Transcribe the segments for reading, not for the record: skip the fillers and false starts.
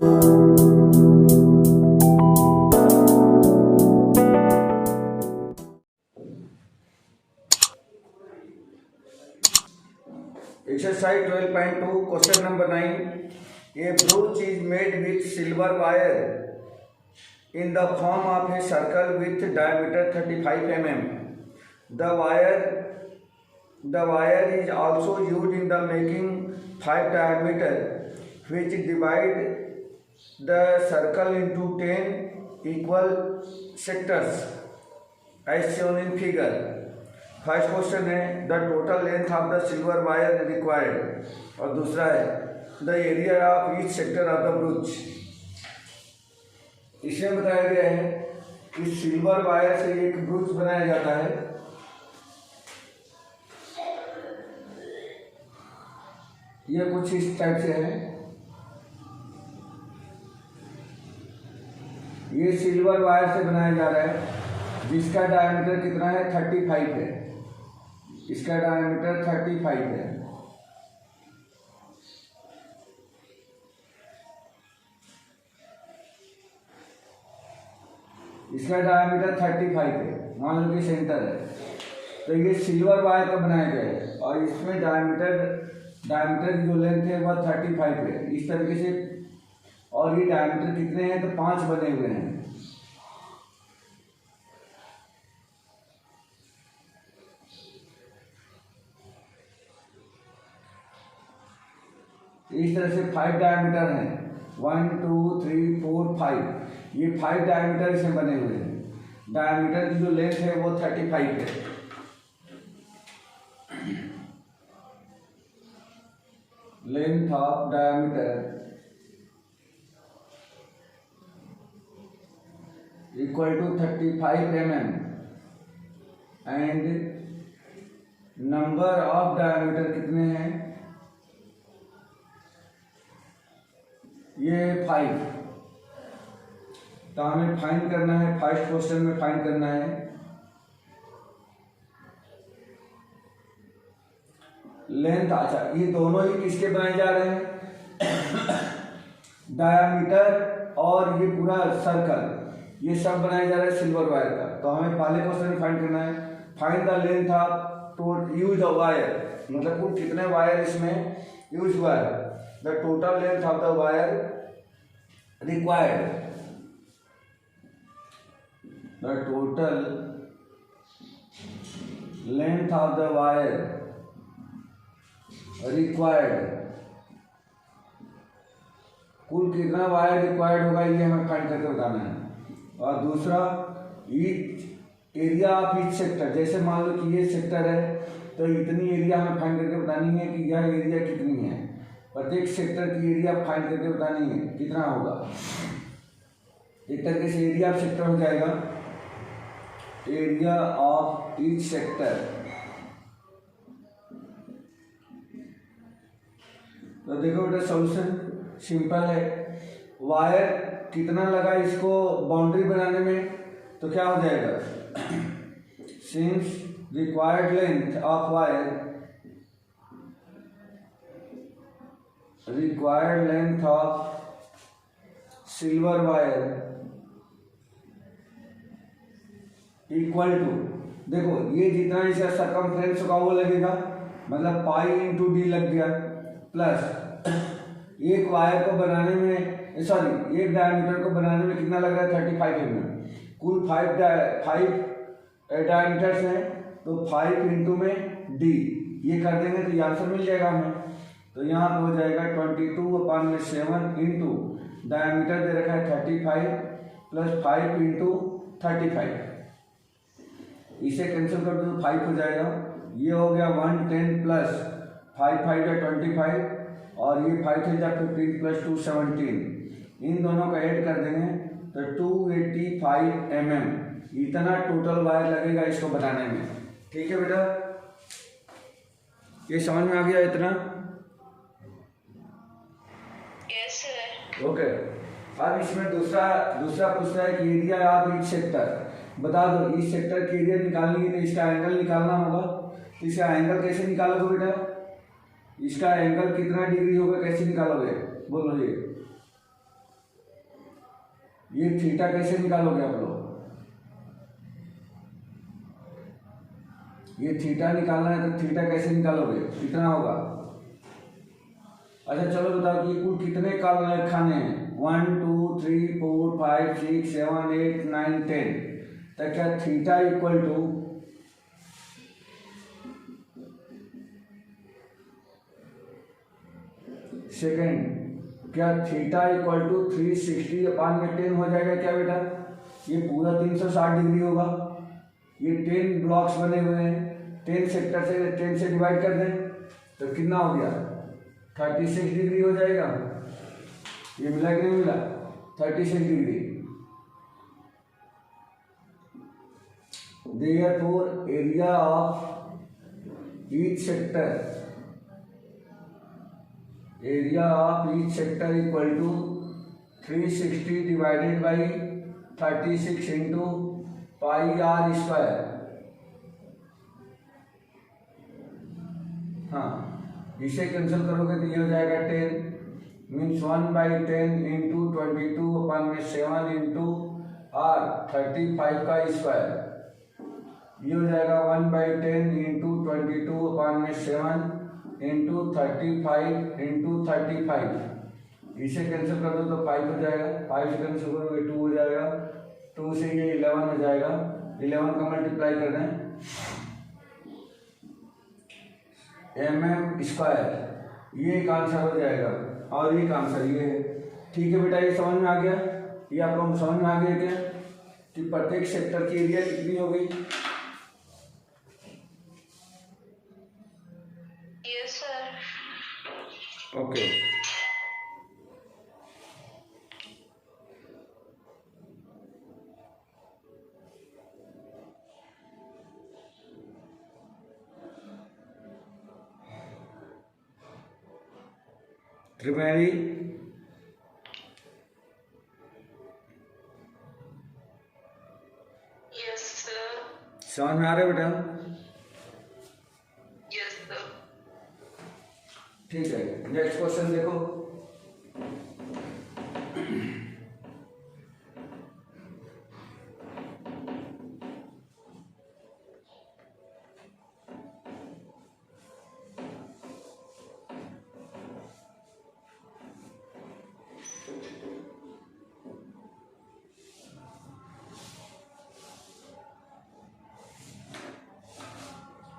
Exercise 12.2 question number 9. A brooch is made with silver wire in the form of a circle with diameter 35 mm. The wire is also used in the making 5 diameter, which divide the circle into 10 equal sectors as shown in figure. First question है the total length of the silver wire required, और दूसरा है the area of each sector of the brooch. इसमें बताया गया है कि silver wire से एक ब्रूच बनाया जाता है। ये कुछ इस टाइप से है। ये सिल्वर वायर से बनाया जा रहा है जिसका डायमीटर कितना है 35 है। इसका डायमीटर 35 है। इसका डायमीटर 35 है, मान लो कि सेंटर है। तो ये सिल्वर वायर का बनाया गया है और इसमें डायमीटर की जो लेंथ है वह 35 है इस तरीके से। और ये डायमीटर कितने हैं तो 5 बने हुए हैं। इस तरह से 5 डायमीटर हैं, 1 2 3 4 5। ये 5 डायमीटर इसमें बने हुए हैं। डायमीटर की जो लेंथ है वो 35 है। Length of diameter equal to 35 mm and number of diameter कितने हैं, ये 5। तो हमें फाइंड करना है, फर्स्ट क्वेश्चन में फाइंड करना है लेंथ। अच्छा, ये दोनों ही किसके बनाए जा रहे हैं डायमीटर और ये पूरा सर्कल, ये सब बनाया जा रहा है सिल्वर वायर का। तो हमें पहले क्वेश्चन में फाइंड करना है find the length of use of wire, मतलब कुल कितने वायर इसमें यूज हुआ है। The total length of the wire required, the total length of the wire required, कुल कितना वायर रिक्वायर्ड होगा ये हमें फाइंड करके बताना है। और दूसरा each area of each sector, जैसे मान लो कि ये सेक्टर है तो इतनी एरिया हमें फाइंड करके बतानी है कि यह एरिया कितनी है। प्रत्येक सेक्टर की एरिया फाइंड करके बतानी है कितना होगा। एक तरीके से एरिया ऑफ सेक्टर हो जाएगा एरिया ऑफ ईच सेक्टर। तो देखो बेटा सॉल्यूशन सिंपल है। वायर कितना लगा इसको बाउंड्री बनाने में, तो क्या हो जाएगा since required length of wire, required length of silver wire equal to, देखो ये जितना इसका सरकमफ्रेंस होगा वो लगेगा, मतलब पाई इंटू डी लग गया, प्लस एक वायर को बनाने में एक डायमीटर को बनाने में कितना लग रहा है 35 mm। कुल 5 डायमीटर्स हैं तो 5 इंटू में डी ये कर देंगे तो ये आंसर मिल जाएगा हमें। तो यहाँ पे हो जाएगा 22/7 इंटू डायमीटर दे रखा है 35 प्लस 5 इंटू 35। इसे कैंसिल कर दो तो 5 हो जाएगा। ये हो गया 110 प्लस 5 5 या 25 और ये 5 थे जब 15 प्लस 2 17। इन दोनों को ऐड कर देंगे तो 285 mm इतना टोटल वायर लगेगा इसको बनाने में। ठीक है बेटा, ये समझ में आ गया इतना? Yes sir. ओके, अब इसमें दूसरा पूछता है कि एरिया ऑफ ईच सेक्टर बता दो। ईच सेक्टर की एरिया निकालनी है तो इसका एंगल निकालना होगा। तो इसका एंगल कैसे निकालोगे बेटा? इसका एंगल कितना डिग्री होगा कैसे निकालोगे बोलो ये? ये थीटा कैसे निकालोगे आप लोग? ये थीटा निकालना है तो थीटा कैसे निकालोगे? कितना होगा? अच्छा चलो बताओ कि कुल कितने खाने हैं? 1 2 3 4 5 6 7 8 9 10। तो क्या थीटा इक्वल टू सेकेंड, क्या थीटा इक्वल टू 360/10 हो जाएगा क्या बेटा? ये पूरा 360 डिग्री होगा। ये 10 ब्लॉक्स बने हुए हैं, 10 सेक्टर से 10 से डिवाइड कर दें तो कितना हो गया? 36 डिग्री हो जाएगा। ये मिला कि नहीं मिला? 36 degree. Therefore, area of each sector equal to 360 divided by 36 into pi r square। हाँ, इसे कैंसिल करोगे तो ये हो जाएगा 10 मीन्स 1/10 इंटू 22/7 इंटू r 35 का स्क्वायर। ये हो जाएगा 1/10 इंटू 22/7 इंटू 35 इंटू 35। इसे कैंसिल कर दो तो 5 हो जाएगा, 5 से कैंसिल करोगे 2 हो जाएगा, 2 से ये 11 हो जाएगा, 11 का मल्टीप्लाई कर दें mm स्क्वायर। ये एक आंसर हो जाएगा और एक आंसर ये है। ठीक है बेटा, ये समझ में आ गया? ये आप लोग समझ में आ गया क्या कि प्रत्येक सेक्टर की एरिया कितनी हो गई? Yes sir. ओके, त्रिवेणी यस सर। समझ में आ रहा है बेटा? Yes sir. ठीक है, नेक्स्ट क्वेश्चन देखो।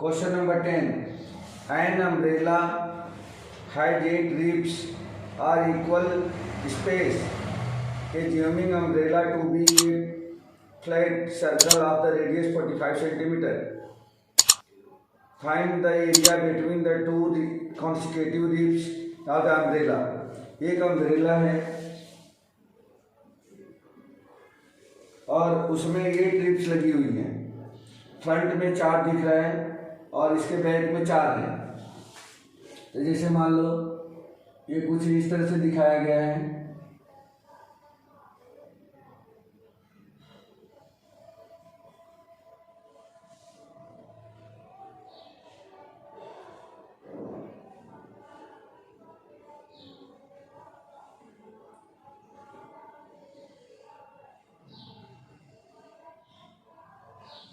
Question number 10. An umbrella had 8 ribs or equal space. Assuming umbrella to be a flat circle of the radius 45 centimeter. Find the area between the two consecutive ribs of the umbrella. एक umbrella है और उसमें 8 ribs लगी हुई हैं। Front में 4 दिख रहा है और इसके बैक में 4 है। तो जैसे मान लो ये कुछ इस तरह से दिखाया गया है।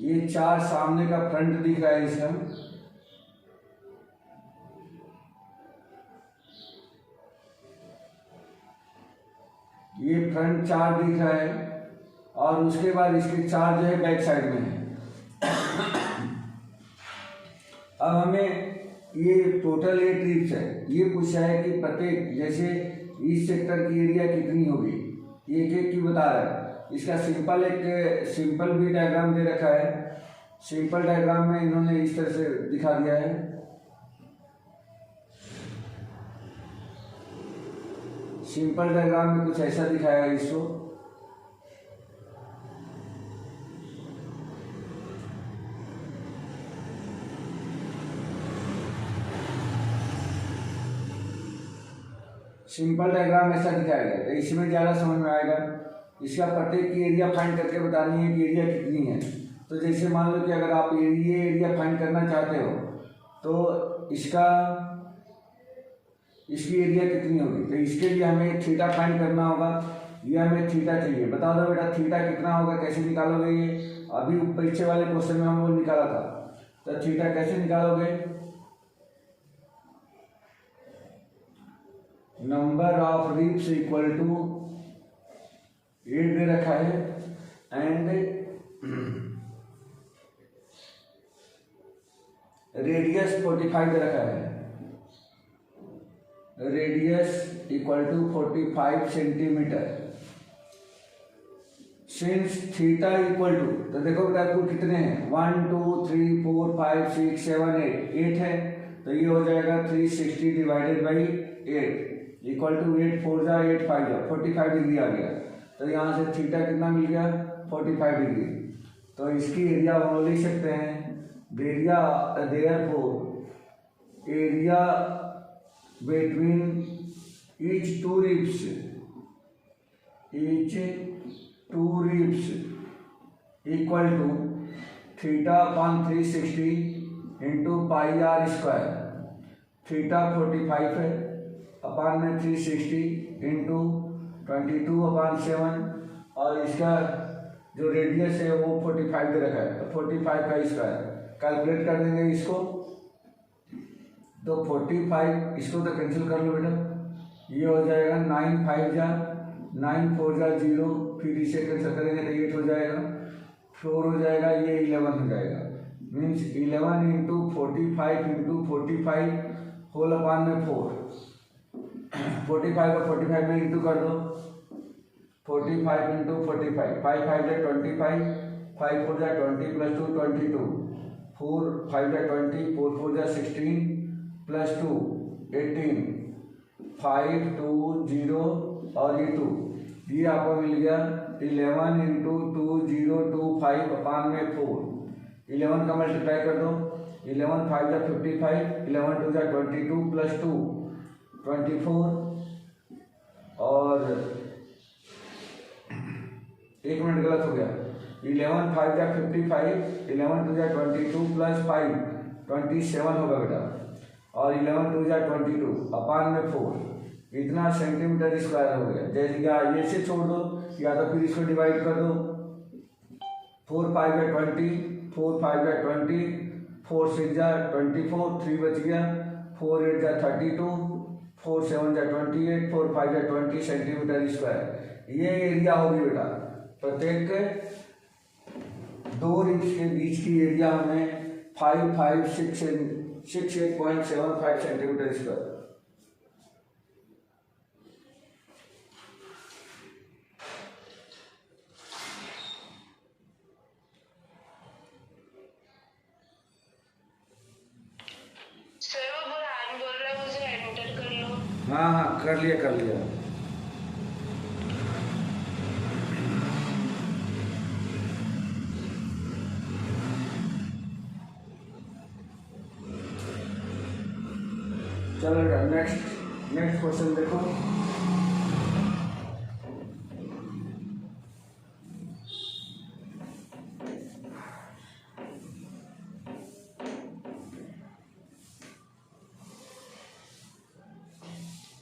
ये 4 सामने का फ्रंट दिख रहा है इसका, ये फ्रंट 4 दिख रहा है और उसके बाद इसके 4 जो है बैक साइड में है। अब हमें ये टोटल 8 ट्रिप्स है। ये पूछा है कि प्रत्येक जैसे इस सेक्टर की एरिया कितनी होगी, ये एक की बता रहा है। इसका सिंपल भी डायग्राम दे रखा है। सिंपल डायग्राम में इन्होंने इस तरह से दिखा दिया है। सिंपल डायग्राम में कुछ ऐसा दिखाया है इसको। सिंपल डायग्राम ऐसा दिखाया गया तो इसमें ज़्यादा समझ में आएगा। इसका प्रत्येक की एरिया फाइंड करके बतानी है कि एरिया कितनी है। तो जैसे मान लो कि अगर आप ये एरिया फाइंड करना चाहते हो तो इसकी एरिया कितनी होगी, तो इसके लिए हमें थीटा फाइंड करना होगा। ये हमें थीटा चाहिए। बता दो बेटा थीटा कितना होगा, कैसे निकालोगे? ये अभी पीछे वाले क्वेश्चन में हम लोग निकाला था। तो थीटा कैसे निकालोगे? Number of ribs equal to 8 दे रखा है एंड रेडियस 45 दे रखा है। Radius equal to 45 centimetre. Since theta equal to, तो देखो बेटा कुल कितने हैं, 1 2 3 4 5 6 7 8 है। तो ये हो जाएगा 360 डिवाइडेड बाई 8 इक्वल टू 8 4 जा 8 5 जा 45 डिग्री आ गया। तो यहाँ से थीटा कितना मिल गया, 45 डिग्री। तो इसकी एरिया हम लोग लिख सकते हैं, therefore area between each two ribs equal to theta upon 360 into pi r square। Theta 45 है अपान में 360 इंटू 22 अपान 7 और इसका जो रेडियस है वो 45 दे रखा है। तो 45 का स्क्वायर कैलकुलेट कर देंगे इसको। तो 45 इसको तो कैंसिल कर लो बेटा, ये हो जाएगा 9 5 जा 9 4 जा 0, फिर इसे कैंसिल करेंगे तो 8 हो जाएगा, 4 हो जाएगा, ये 11 हो जाएगा। Means 11 into 45 into 45 whole upon में 4। 45 को 45 में इंटू कर दो, 45 इंटू 45 5 5 जा 25 5 4 जा 20 प्लस 2 22 4 5 जा 20 4 4 जा 16 प्लस 2 18 5 2 0 और ये 2, ये आपको मिल गया 11 इंटू 2025 अपान में 4। 11 का मल्टीप्लाई कर दो, 11 5 जा 55 11 2 जा 22 प्लस 2 24 और 1 मिनट गलत हो गया, 11 5 जा 55 11 2 जा 22 प्लस 5 27 होगा बेटा और 11 2 जा 22 अपान में 4, इतना सेंटीमीटर स्क्वायर हो गया। जैसे या ये से छोड़ दो या तो फिर इसको डिवाइड कर दो, 4 5 जा 20 4 5 जा 20 4 6 जा 24 3 बच गया, 4 8 जा 32 4 7 जा 28 4 5 जा 20 सेंटीमीटर स्क्वायर। ये एरिया होगी बेटा, प्रत्येक 2 रिब्स के बीच की एरिया हमें 556.75 सेंटीमीटर स्क्वायर। सर वो बुरहान बोल रहा है, मुझे एंटर कर लो। हाँ हाँ कर लिया कर लिया। चलो नेक्स्ट क्वेश्चन देखो।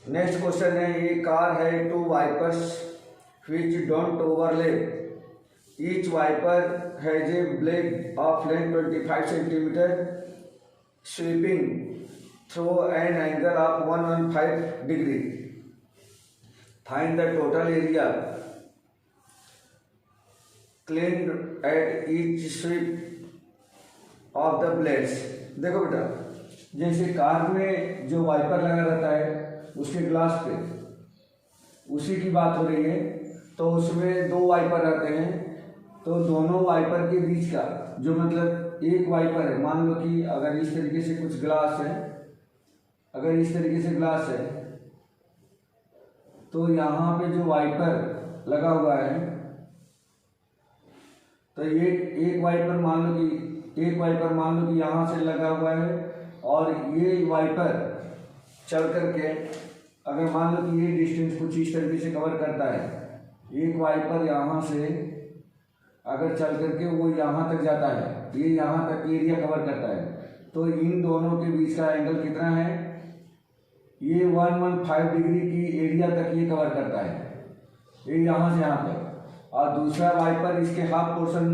नेक्स्ट क्वेश्चन है, ये कार है 2 wipers which don't overlap, each wiper has a blade of length 25 centimeter sweeping through an angle of 115 degree. Find the total area cleaned at each sweep of the blades। देखो बेटा, जैसे car में जो wiper लगा रहता है उसके glass पे, उसी की बात हो रही है। तो उसमें 2 वाइपर रहते हैं, तो दोनों वाइपर के बीच का जो मतलब एक वाइपर है, मान लो कि अगर इस तरीके से कुछ ग्लास है, अगर इस तरीके से ग्लास है तो यहाँ पे जो वाइपर लगा हुआ है, तो ये एक वाइपर मान लो कि यहाँ से लगा हुआ है और ये वाइपर चल करके अगर मान लो कि ये डिस्टेंस कुछ इस तरीके से कवर करता है, एक वाइपर यहाँ से अगर चल करके वो यहाँ तक जाता है, ये यहाँ तक एरिया कवर करता है, तो इन दोनों के बीच का एंगल कितना है, ये 115 डिग्री की एरिया तक ये कवर करता है। ये यहाँ से यहाँ तक, और दूसरा वाइपर इसके हाफ पोर्शन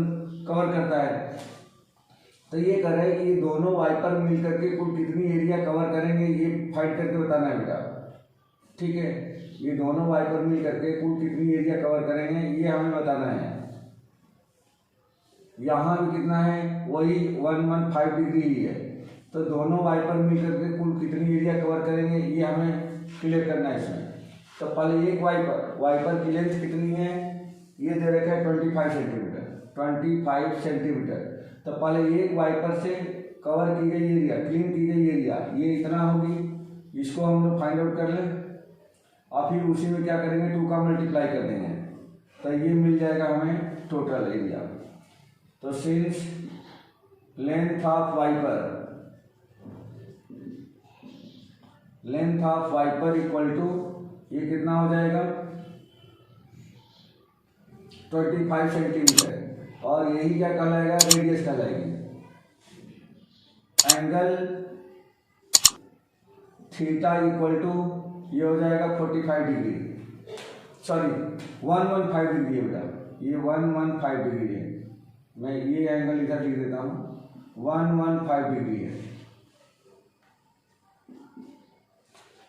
कवर करता है। तो ये कर रहा है कि ये दोनों वाइपर मिल करके कुल कितनी एरिया कवर करेंगे, ये फाइंड करके बताना है बेटा। ठीक है, ये दोनों वाइपर मिल करके कुल कितनी एरिया कवर करेंगे ये हमें बताना है। यहाँ भी कितना है, वही 115 डिग्री ही है। तो दोनों वाइपर मिल करके कुल कितनी एरिया कवर करेंगे ये हमें क्लियर करना है इसमें। तो पहले एक वाइपर की लेंथ कितनी है, ये दे रखा है 25 सेंटीमीटर, 25 सेंटीमीटर। तो पहले एक वाइपर से कवर की गई एरिया, क्लीन की गई एरिया ये इतना होगी, इसको हम लोग फाइंड आउट कर लें और फिर उसी में क्या करेंगे 2 का मल्टीप्लाई कर देंगे, तो ये मिल जाएगा हमें टोटल एरिया। तो since length of wiper equal to, ये कितना हो जाएगा 25 सेंटीमीटर, और यही क्या कहलाएगा, रेडियस कहलाएगी। एंगल थीटा इक्वल टू ये हो जाएगा 45 डिग्री, सॉरी 115 डिग्री है बेटा, ये 115 डिग्री है। मैं ये एंगल इधर लिख देता हूँ, 115 डिग्री है।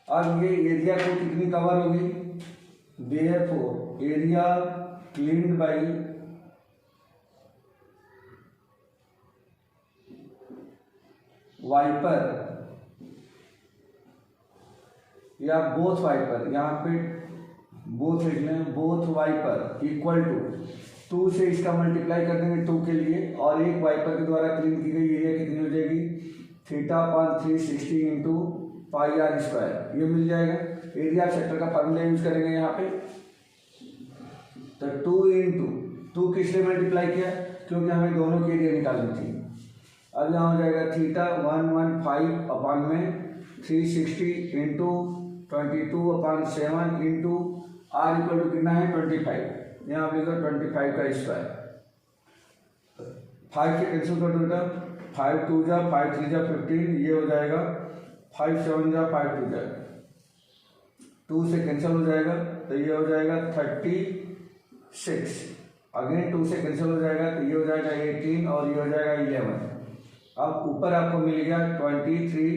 अब ये एरिया को कितनी कवर होगी, therefore area cleaned by wiper या बोथ वाइपर, यहाँ पे बोथ लिख लें, बोथ वाइपर इक्वल टू 2 से इसका मल्टीप्लाई कर देंगे 2 के लिए, और एक वाइपर के द्वारा क्लीन की गई एरिया कितनी हो जाएगी, θ/360 इंटू पाई आर स्क्वायर, ये मिल जाएगा। एरिया सेक्टर का फार्मूला यूज करेंगे यहाँ पे। तो 2 इंटू 2 किससे मल्टीप्लाई किया, क्योंकि हमें दोनों की एरिया निकालनी थी। अब यहाँ हो जाएगा थीटा 115 अपान में 360 into 22/7 into R equal to कितना है 25, यहाँ पे 25 का स्क्वायर। 5 से कैंसिल कर दो बेटा, 5 2 जा 5 3 जा 15, ये हो जाएगा 5 7 जा 5 2 जा 2 से कैंसिल हो जाएगा, तो ये हो जाएगा 36, अगेन 2 से कैंसिल हो जाएगा, तो ये हो जाएगा 18 और ये हो जाएगा 11। अब ऊपर आपको मिल गया 23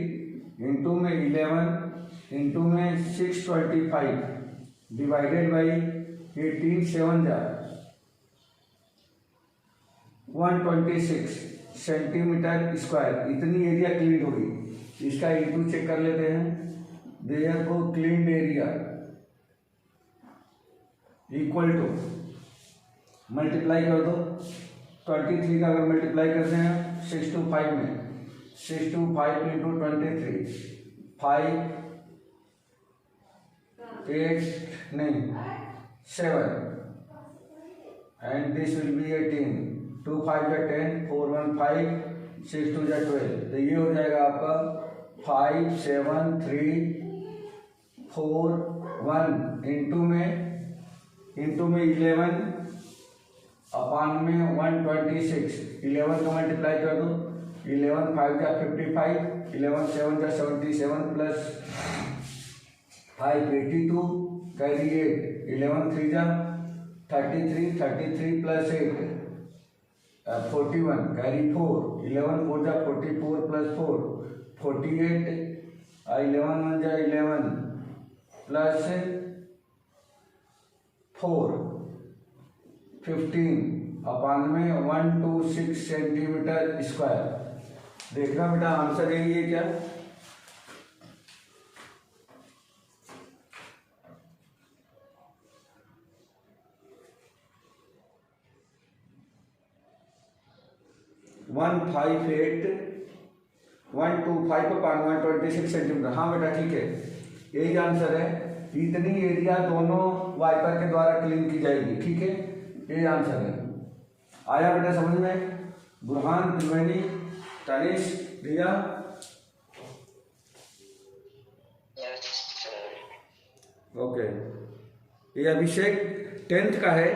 इंटू में 11 इंटू में 625 डिवाइडेड बाई 18 7 जा 126 सेंटीमीटर स्क्वायर, इतनी एरिया क्लीन होगी। इसका इंटू चेक कर लेते हैं, therefore cleaned area equal to, multiply कर दो 23 का अगर मल्टीप्लाई करते हैं 6 to 5 में, 6 to 5 इंटू 23, 5 8 नहीं 7 एंड दिस विल बी 18, 2 5 या 10, 4 1 5, 6 2 या 12, तो ये हो जाएगा आपका 5 7 3 4 1 इंटू में 11 अपान में 126, 11 का मल्टीप्लाई कर दो, 11 5 जा 55, 11 7 जा 77 प्लस 5 82 कैरी 8, 11 3 जा 33 प्लस 8 41 कैरी 4, 11 4 जा 44 प्लस 4 48, 11 1 जा 11 प्लस 4 15 अपान में 126 सेंटीमीटर स्क्वायर। देखना बेटा आंसर यही है क्या, वन 125 अपान 126 सेंटीमीटर। हाँ बेटा ठीक है, यही आंसर है। इतनी एरिया दोनों वाइपर के द्वारा क्लीन की जाएगी। ठीक है, यही आंसर है। आया बेटा समझ में? बुरहान, त्रिवेणी, तनिष, रिया, ओके। ये अभिषेक 10th का है।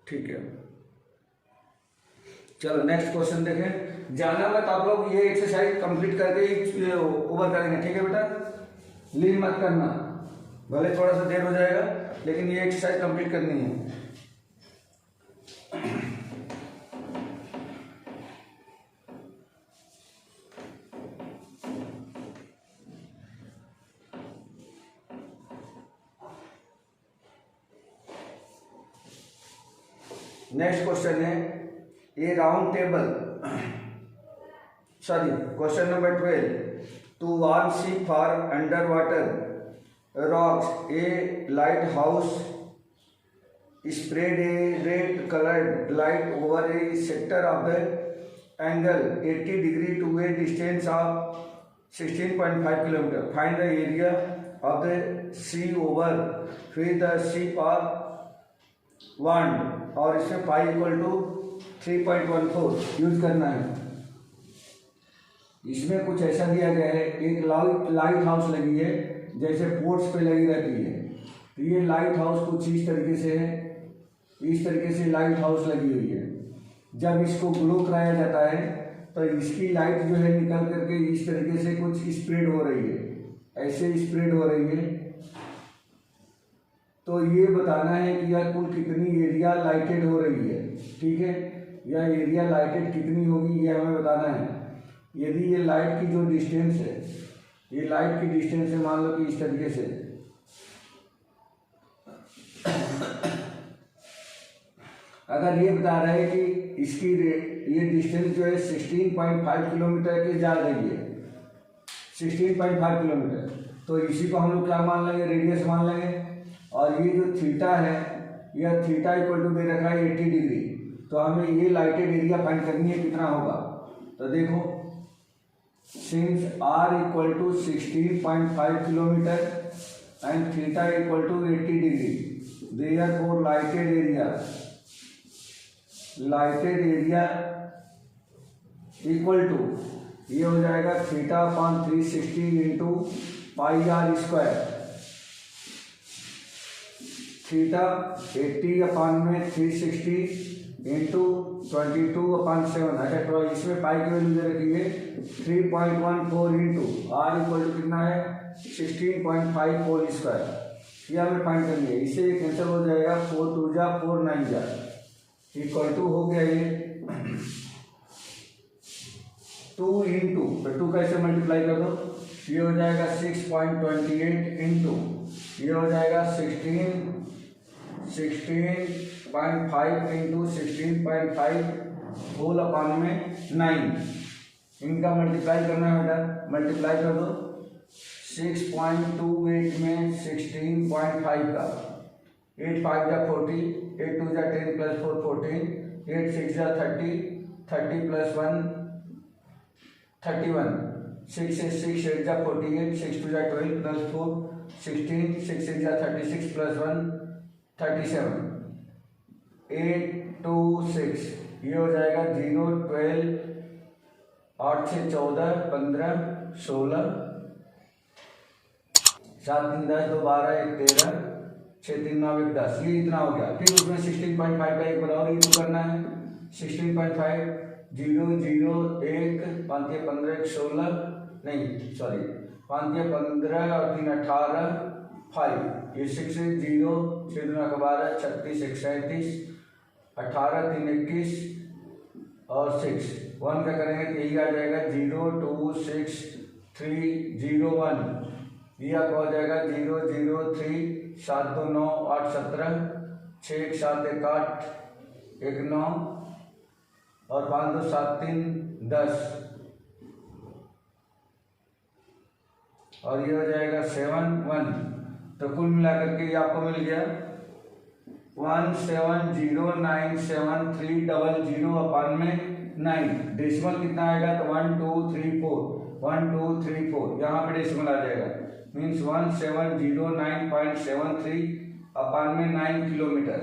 ठीक है, चलो नेक्स्ट क्वेश्चन देखें। जाना होगा तो आप लोग ये एक्सरसाइज कंप्लीट करके ही ओवर करेंगे, ठीक है बेटा, लीन मत करना, भले थोड़ा सा देर हो जाएगा लेकिन ये एक्सरसाइज कंप्लीट करनी है। नेक्स्ट क्वेश्चन है a round table, sorry question number 12, to warm ship for underwater rocks a lighthouse spread a red colored light over a sector of the angle 80 degree to a distance of 16.5 km. Find the area of the sea over which the ship are warmed, और इसमें pi equal to 3.14 use करना है। इसमें कुछ ऐसा दिया गया है, एक लाइट हाउस लगी है जैसे पोर्ट्स पे लगी रहती है, तो ये लाइट हाउस कुछ इस तरीके से है, इस तरीके से लाइट हाउस लगी हुई है। जब इसको ग्लो कराया जाता है तो इसकी लाइट जो है निकल करके इस तरीके से कुछ स्प्रेड हो रही है, ऐसे स्प्रेड हो रही है। तो ये बताना है कि यह कुल कितनी एरिया लाइटेड हो रही है, ठीक है, यह एरिया लाइटेड कितनी होगी ये हमें बताना है। यदि ये लाइट की जो डिस्टेंस है, ये लाइट की डिस्टेंस है, मान लो कि इस तरीके से, अगर ये बता रहा है कि इसकी ये डिस्टेंस जो है 16.5 किलोमीटर की जा रही है, 16.5 किलोमीटर, तो इसी को हम लोग क्या मान लेंगे, रेडियस मान लेंगे। और ये जो थीटा है, यह थीटा इक्वल टू दे रखा है 80 डिग्री, तो हमें ये लाइटेड एरिया फाइंड करनी है, कितना होगा। तो देखो, since r equal to 16.5 kilometre and theta equal to 80 degree, therefore lighted area equal to, ये हो जाएगा theta upon 360 into pi r square, theta 80 upon में 360 इंटू 22/7। अच्छा, तो इसमें पाई की वैल्यू दे रखी है 3.14 इंटू आर इक्वल टू कितना है 16.5 होल स्क्वायर, ये हमें फाइंड करनी है। इसे कैंसिल हो जाएगा, 4 2 जा 4 9 जा, इक्वल टू हो गया ये 2 इंटू, तो 2 कैसे मल्टीप्लाई कर दो, ये हो जाएगा 6.28 इंटू, ये हो जाएगा 16.5 इंटू 16.5 होल अपॉन में 9, इनका मल्टीप्लाई करना है बेटा, मल्टीप्लाई कर दो। 6.28 में 16.5 का 8 5 जा 40, 8 2 जा 10 प्लस 4 14, 8 6 जा 30, 30 प्लस 1 31, 6 से 6 8 जा 48, 6 2 जा 12 प्लस 4 16, 6 6 जा 36 प्लस 1 37, 8 2 6, ये हो जाएगा 0 12, 8 से 14 15 16, 7 3 10 2 12 1 13, 6 3 9 1 10, ये इतना हो गया। फिर उसमें 16.5 का एक बराबर ये तो करना है, 16.5 0 0 1 5 15 1 16, नहीं सॉरी 5 15 और 3 18 5, ये 6 0 6 2 12 36 1 37, 18 3 21 और 6 1 का करेंगे तो यही आ जाएगा 0 2 6 3 0 1, ये आपका हो जाएगा 0 0 3 7 2 9 8 17, 6 1 7 1 8 1 9 और 5 2 7 3 10, और ये हो जाएगा 7 1, तो कुल मिलाकर के ये आपको मिल गया 17097300 अपॉन में 9। डेसिमल कितना आएगा तो 1 2 3 4, 1 2 3 4, यहाँ पे डेसिमल आ जाएगा, मीन्स 1709.73 अपॉन में 9 किलोमीटर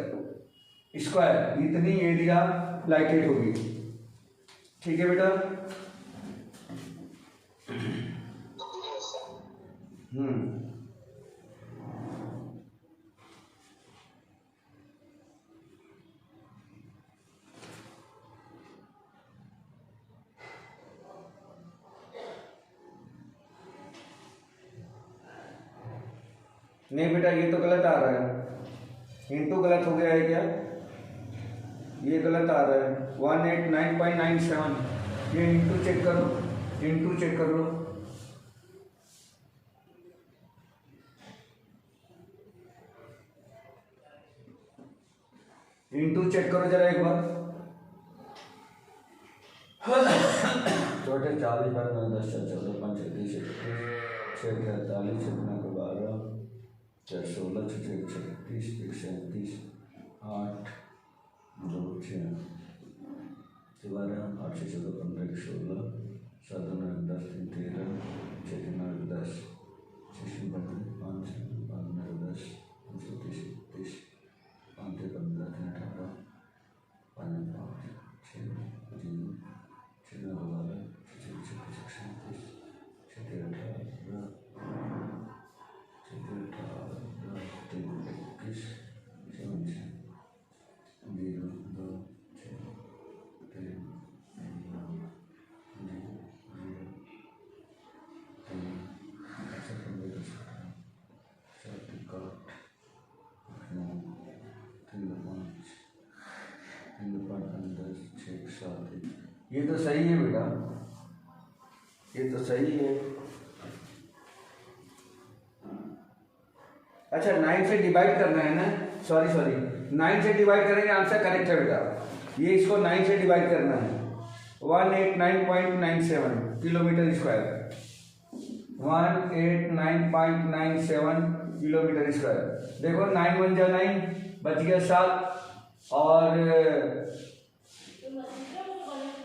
स्क्वायर, इतनी एरिया लाइटेड होगी। ठीक है बेटा, नहीं बेटा ये तो गलत आ रहा है, इंटू गलत हो गया है क्या, ये गलत आ रहा है 189.97, ये इंटू चेक करो, इंटू चेक कर लो। इंटू चेक करो जरा एक बार। छोटे 40 बार 10 14 5 30 6 48 अपना को 12 4 16 6 36 37 8 2 6 12 8 6 14 15 16 7 9 10 13 6 9 10 6 5 5 10 30 30 5 15 18 5 6 ये तो सही है बेटा, ये तो सही है। अच्छा 9 से डिवाइड करना है ना, सॉरी 9 से डिवाइड करेंगे, आंसर करेक्ट है बेटा। ये इसको 9 से डिवाइड करना है, 189.97 किलोमीटर स्क्वायर, 189.97 किलोमीटर स्क्वायर। देखो 9 1 जा 9, बच गया 7 और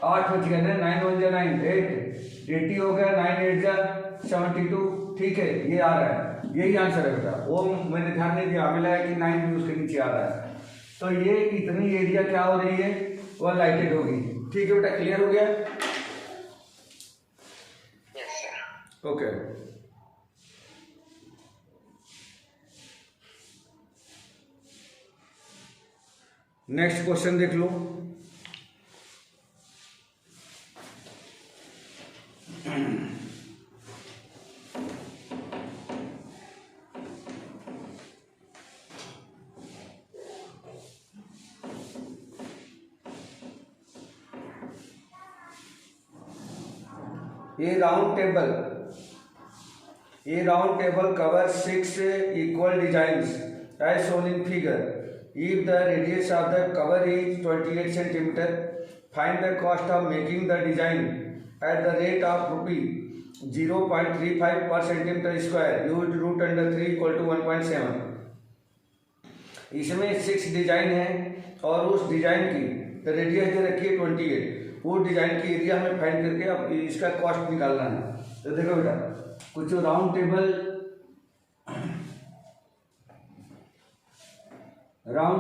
8 बच गया ना, 9 1 जा 9 8, 80 हो गया, 9 8 जा 72, ठीक है ये आ रहा है, यही आंसर है बेटा। वो मैंने ध्यान नहीं दिया, हमें लगा कि 9 भी उसके नीचे आ रहा है। तो ये इतनी एरिया क्या हो रही है, वह लाइटेड होगी, ठीक है बेटा, क्लियर हो गया? ओके नेक्स्ट क्वेश्चन देख लो। A round table covers 6 equal designs as shown in figure. If the radius of the cover is 28 cm, find the cost of making the design at the rate of rupee 0.35 per centimeter square. Use √3 = 1.7. इसमें 6 design है और उस design की radius दे रखी है 28, वो design की area हमें फाइंड करके अब इसका कॉस्ट निकालना है। तो देखो बेटा, कुछ राउंड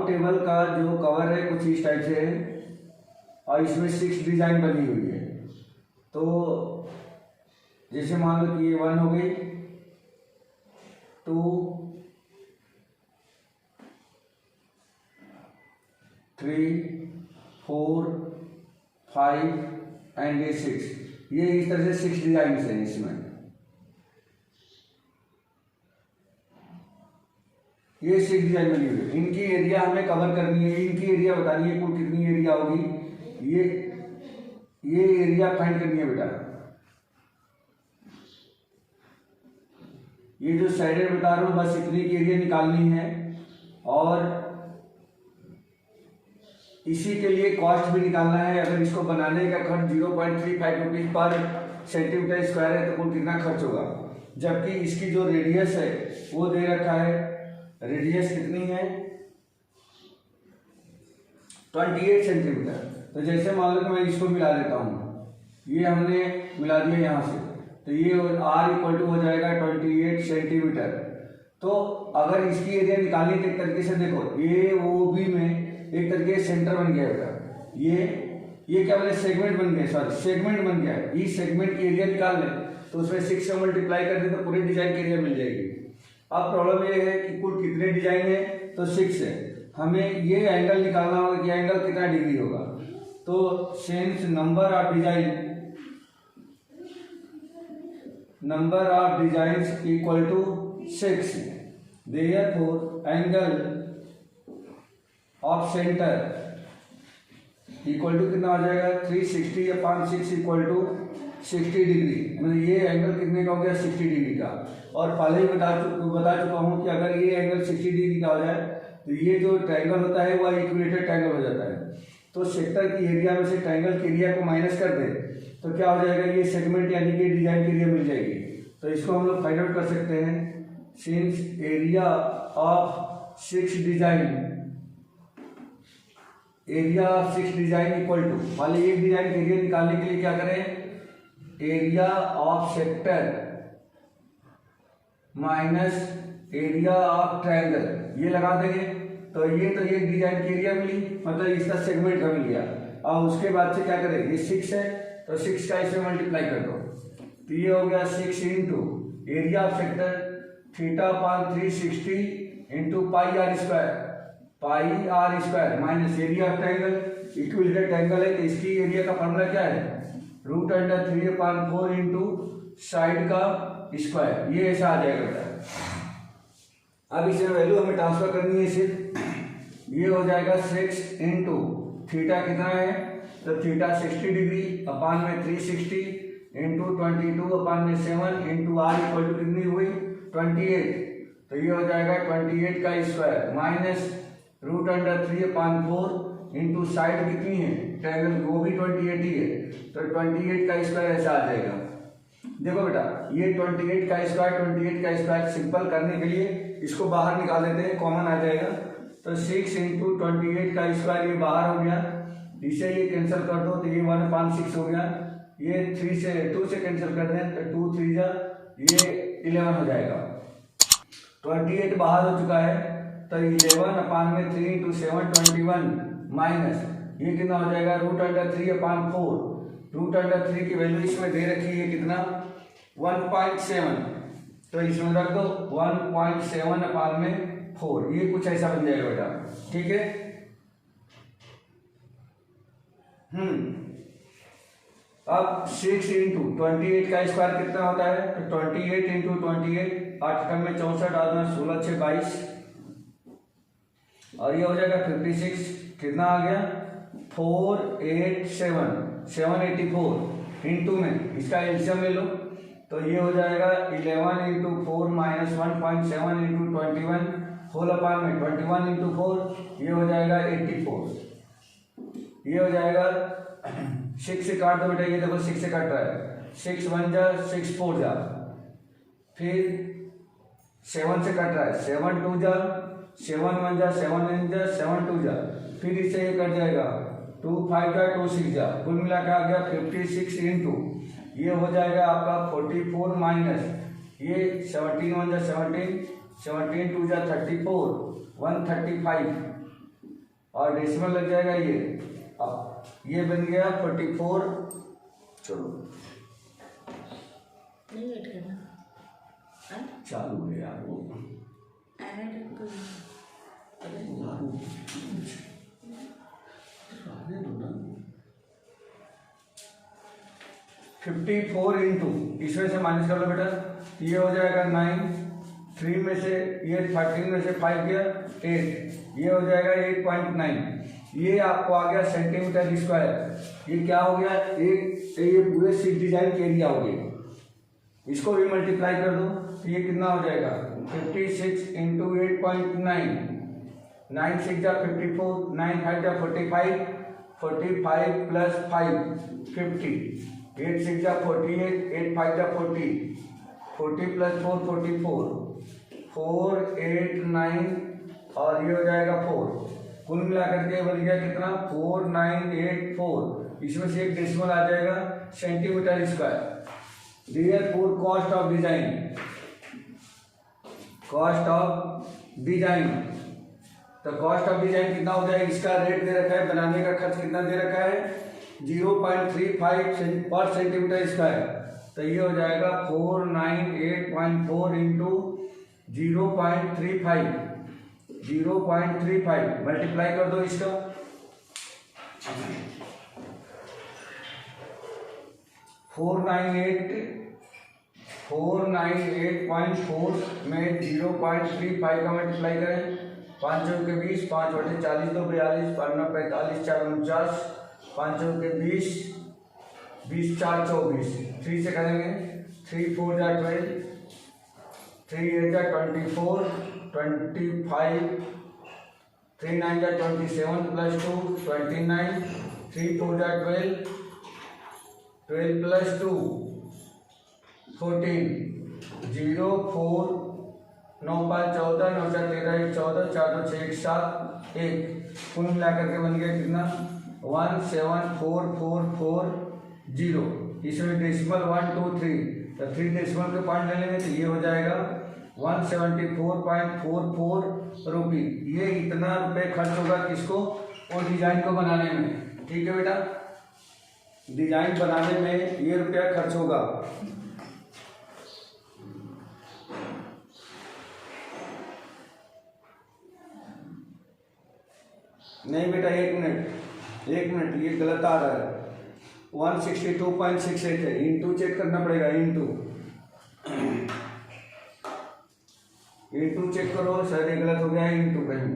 टेबल का जो कवर है कुछ इस टाइप से है और इसमें 6 डिजाइन बनी हुई है। तो जैसे मान लो कि ये 1 हो गई, 2 3 4 5 एंड ये 6, ये इस तरह से 6 डिजाइन है इसमें। ये 6 डिजाइन बनी हुई है, इनकी एरिया हमें कवर करनी है, इनकी एरिया बतानी है कुल कितनी एरिया होगी, ये एरिया फाइंड करनी है बेटा। ये जो साइडेड बता रहा हूं बस इतनी की एरिया निकालनी है और इसी के लिए कॉस्ट भी निकालना है। अगर इसको बनाने का खर्च 0.35 रुपीज पर सेंटीमीटर स्क्वायर है तो कुल कितना खर्च होगा, जबकि इसकी जो रेडियस है वो दे रखा है, रेडियस कितनी है 28 सेंटीमीटर। तो जैसे मान लो कि मैं इसको मिला देता हूँ, ये हमने मिला दिया यहाँ से, तो ये R = हो जाएगा 28 सेंटीमीटर। तो अगर इसकी एरिया निकालनी तो एक तरीके से देखो, ये वो भी में एक तरीके से सेंटर बन गया बेटा, ये क्या बोले सेगमेंट बन गया, सॉरी सेगमेंट बन गया है। इस सेगमेंट की एरिया निकाल लें तो उसमें 6 से मल्टीप्लाई कर दें तो पूरे डिजाइन की एरिया मिल जाएगी। अब प्रॉब्लम ये है कि कुल कितने डिजाइन है, तो 6 है, हमें ये एंगल निकालना होगा कि एंगल कितना डिग्री होगा। तो since number of designs equal to 6, Therefore, angle of center equal to कितना हो जाएगा 360 अपॉन 6 इक्वल टू 60 डिग्री। मतलब ये एंगल कितने का हो गया 60 डिग्री का। और पहले ही बता चुका हूँ कि अगर ये एंगल 60 डिग्री का हो जाए तो ये जो ट्रायंगल होता है वह इक्विलेटरल ट्रायंगल हो जाता है। तो सेक्टर की एरिया में से ट्रायंगल के एरिया को माइनस कर दे तो क्या हो जाएगा, ये सेगमेंट यानी कि डिजाइन की एरिया मिल जाएगी। तो इसको हम लोग फाइंड आउट कर सकते हैं। Since area of 6 design equal to, वाले एक डिजाइन के एरिया निकालने के लिए क्या करें, area of sector minus area of triangle ये लगा देंगे। तो ये डिजाइन की एरिया मिली, मतलब इसका सेगमेंट का मिल गया। और उसके बाद से क्या करें, ये 6 है तो 6 का इसमें मल्टीप्लाई कर दो तो ये हो गया 6 into area of sector theta upon 360 into pi r square minus area of triangle. Equilateral triangle है तो इसकी एरिया का फॉर्मूला क्या है, √3/4 इंटू साइड का स्क्वायर। ये ऐसा आ जाएगा बेटा। अब इसे वैल्यू हमें ट्रांसफर करनी है सिर्फ। ये हो जाएगा 6 इंटू थीटा कितना है, तो थीटा 60 डिग्री अपॉन में 360 इंटू 22 अपॉन में 7 इंटू आर इक्वल टू कितनी हुई 28। तो ये हो जाएगा 28 का स्क्वायर माइनस √3/4 इंटू साइड कितनी है ट्रायंगल वो भी 28 ही है तो 28 का स्क्वायर ऐसा आ जाएगा। देखो बेटा ये 28 का स्क्वायर सिंपल करने के लिए इसको बाहर निकाल देते हैं, कॉमन आ जाएगा। तो 6 इंटू 28 का स्क्वायर ये बाहर हो गया, इसे ये कैंसिल कर दो तो ये 1/6 हो गया। ये 2 से कैंसिल कर दें तो 2 3 जा ये 11 हो जाएगा। 28 बाहर हो चुका है तो 11 अपॉन में 3 इंटू 7 21 माइनस ये कितना हो जाएगा √3/4। √3 की वैल्यू इसमें दे रखी है कितना 1.7 तो इसमें रख दो 1.7 अपॉन में 4। ये कुछ ऐसा बन जाएगा बेटा, ठीक है। अब 6 इंटू 28 का स्क्वायर कितना होता है, तो 28 इंटू 28 8 में 64 आदमी 16 6 22 और ये हो जाएगा 56। कितना आ गया 784 इंटू में इसका एलसीएम ले लो तो ये हो जाएगा 11 into 4 minus 1.7 into 21 whole upon में 21 इंटू 4 ये हो जाएगा 84। ये हो जाएगा 6 से काट दो बेटा, ये देखो 6 से काट रहा है 6 1 जा 6 4 जा, फिर 7 से कट रहा है 7 2 जा 7 1 जा 7 9 जा 7 2 जा, फिर इससे ये कट जाएगा 2 5 जा 2 6 जा, कुल मिला के आ गया 56 इंटू ये हो जाएगा आपका 44 माइनस ये 17 1 जा 17 17 2 जा 34 135 और डेसिमल लग जाएगा ये। अब ये बन गया 44। चलो नहीं वेट करना चालू है यार वो फिफ्टी 54 इंटू इसमें से माइनस कर लो बेटा, ये हो जाएगा 9 3 में से ये 13 में से 5 गया 8 ये हो जाएगा 8.9। ये आपको आ गया सेंटीमीटर स्क्वायर। ये क्या हो गया एक ये पूरे 6 डिजाइन के एरिया हो गया। इसको भी मल्टीप्लाई कर दो तो ये कितना हो जाएगा 56 इंटू 8.9 9 6 जा 54 9 5 जा 45 45 प्लस 5 50 8 6 जा 48 8 5 जा 40 40 प्लस 4 44 4 8 9 और ये हो जाएगा 4। कुल मिलाकर के बन गया कितना 4984। इसमें से एक डेसिमल आ जाएगा centimetre square. Therefore cost of design तो कॉस्ट ऑफ डिजाइन कितना हो जाएगा, इसका रेट दे रखा है, बनाने का खर्च कितना दे रखा है 0.35 पर सेंटीमीटर स्क्वायर। तो ये हो जाएगा 498.4 इंटू 0.35 मल्टीप्लाई कर दो इसका 498 498.4 में 0.35 का मल्टीप्लाई करें, 5 चौक के 20, 5 बटे 40 तो 42, 45, 4 49, 5 चौक के 20, 20 4 24, 3 से करेंगे, 3 4 जा 12, 3 8 जा 24, 25, 3 9 जा 27 प्लस 2 29, 3 4 जा 12, 12 प्लस 2 14, 0 4 9 5 14, 9 4 13 1 14, 4 2 6 1 7 1, कुल मिलाकर के बन गया कितना 17440। इसमें डेसिमल 1 2 3, तो 3 डेसिमल के पॉइंट ले लेंगे तो ये हो जाएगा 174.44 रुपये। ये इतना रुपए खर्च होगा किसको, और डिजाइन को बनाने में। ठीक है बेटा, डिजाइन बनाने में ये रुपया खर्च होगा। नहीं बेटा, एक मिनट, ये गलत आ रहा है। 162.68 है, इंटू चेक करना पड़ेगा, इंटू चेक करो, शायद ये गलत हो गया है, इंटू कहीं।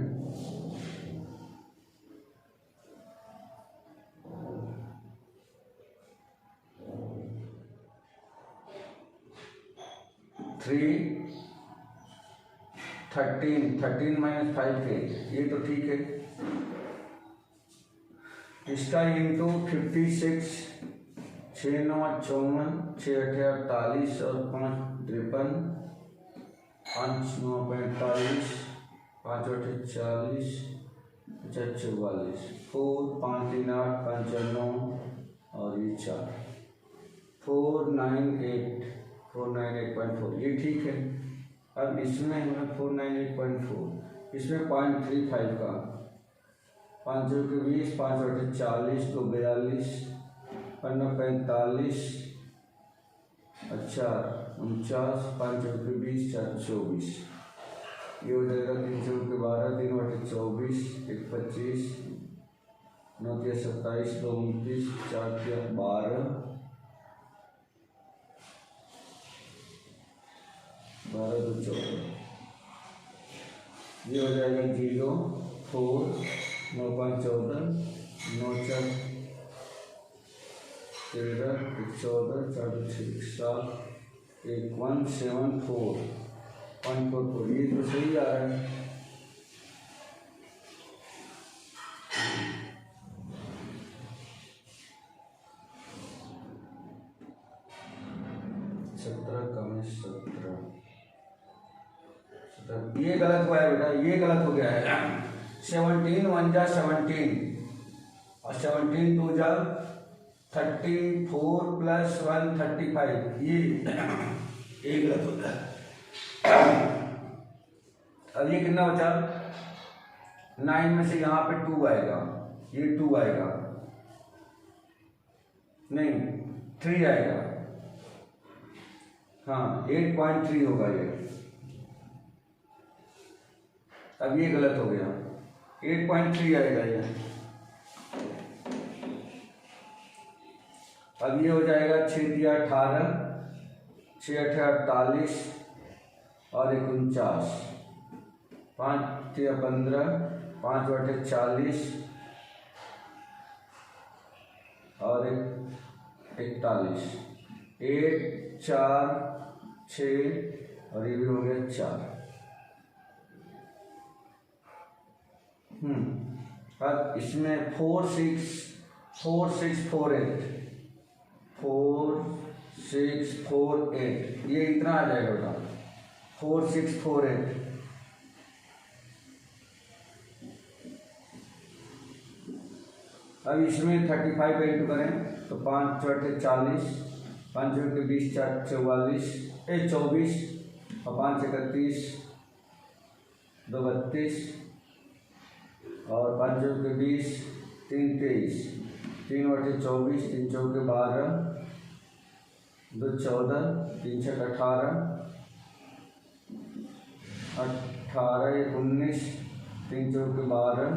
थ्री 13 माइनस 5 है, ये तो ठीक है। इसका इंटू 56, 6 9 54, 6 8 48 और 5 53, 5 9 45, 5 8 40, 5 44, 4 5 3 8, 5 4 9 और ये 4, 498.4, ये ठीक है। अब इसमें हमें 498.4, इसमें 0.35 का, 5 चौक के 20, 5 बटे 40 तो 42, 45, अच्छा 49, 5 चौक के 20, 4 24, ये हो जाएगा 3 चौक के 12, 3 बटे 24, 1 25, 9 के 27, 2 29, 4 के 12, 12 2 14, ये हो जाएगा 0 4 9 5 14, 9 4 13, 14, 4 6 7, 174.44, ये तो सही आ रहा है। ये गलत हुआ है बेटा, ये गलत हो गया है। 17 1 जा 17 और 17 2 जा 34 प्लस 1 35, ये गलत हो गया। अब ये कितना बचा, 9 में से यहाँ पे 2 आएगा, ये 2 आएगा, नहीं 3 आएगा, हाँ 8.3 होगा ये। अब ये गलत हो गया, 8.3 आएगा ये। अब ये हो जाएगा 6 दिया 18, 6 8 48 और 49, 5 दिया 15, 5 बटे 40 और 41, 1 4 6 और ये भी हो गया 4। अब इसमें 4 6 4 6 4 8, 4 6 4 8, ये इतना आ जाएगा बेटा, 4 6 4 8। अब इसमें 35 का इंटू करें तो 5 चौथे 40, 5 चौके 20, 4 44 24 और 5 31, 2 32 और 5 चौके 20, 3 23, 3 बटे 24, 3 चौके 12, 2 14, 3 6 18, 18 1 19, 3 चौके 12,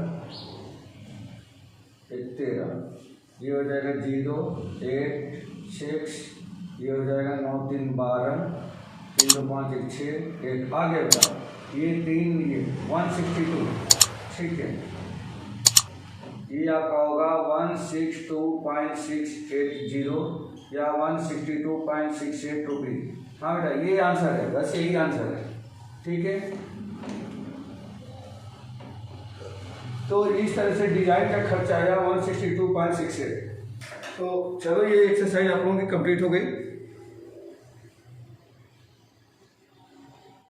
1 13, ये हो जाएगा 0 8 6 ये हो जाएगा 9 3 12, 3 2 5 1 6 1, आगे बताओ ये 3 ये 162, ठीक है। ये आपका होगा 162.680 या 162.68 रुपीज। हाँ बेटा ये आंसर है, बस यही आंसर है, ठीक है। तो इस तरह से डिजाइन का खर्चा आया 162.68। तो चलो ये एक्सरसाइज आप लोगों की कंप्लीट हो गई।